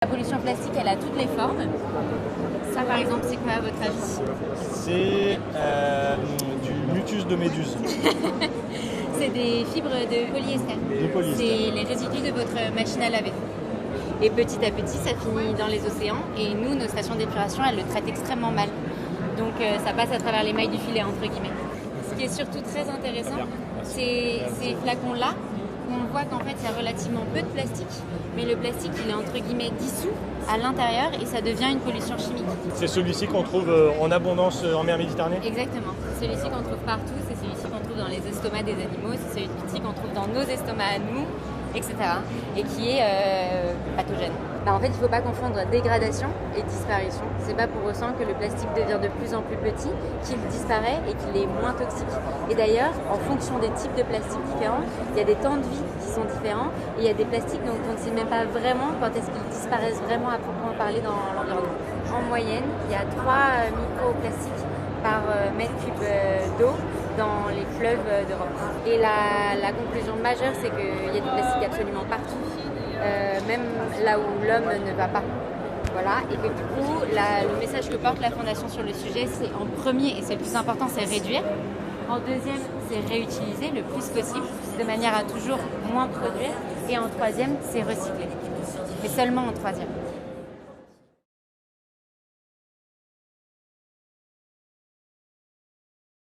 La pollution plastique, elle a toutes les formes. Ça, par exemple, c'est quoi à votre avis? C'est du mucus de méduse. C'est des fibres de polyester. C'est les résidus de votre machine à laver. Et petit à petit, ça finit dans les océans. Et nous, nos stations d'épuration, elles le traitent extrêmement mal. Donc ça passe à travers les mailles du filet, entre guillemets. Ce qui est surtout très intéressant, c'est ces flacons-là. On voit qu'en fait, il y a relativement peu de plastique, mais le plastique, il est entre guillemets dissous à l'intérieur et ça devient une pollution chimique. C'est celui-ci qu'on trouve en abondance en mer Méditerranée? Exactement. C'est celui-ci qu'on trouve partout, c'est celui-ci qu'on trouve dans les estomacs des animaux, c'est celui-ci qu'on trouve dans nos estomacs à nous, etc. Et qui est pathogène. En fait, il ne faut pas confondre dégradation et disparition. C'est pas pour autant que le plastique devient de plus en plus petit qu'il disparaît et qu'il est moins toxique. Et d'ailleurs, en fonction des types de plastiques différents, il y a des temps de vie qui sont différents et il y a des plastiques dont on ne sait même pas vraiment quand est-ce qu'ils disparaissent vraiment à proprement parler dans l'environnement. En moyenne, il y a 3 microplastiques par mètre cube d'eau dans les fleuves d'Europe. Et la conclusion majeure, c'est qu'il y a du plastique absolument partout. Même là où l'homme ne va pas. Voilà. Et que du coup, le message que porte la Fondation sur le sujet, c'est en premier, et c'est le plus important, c'est réduire. En deuxième, c'est réutiliser le plus possible, de manière à toujours moins produire. Et en troisième, c'est recycler. Mais seulement en troisième.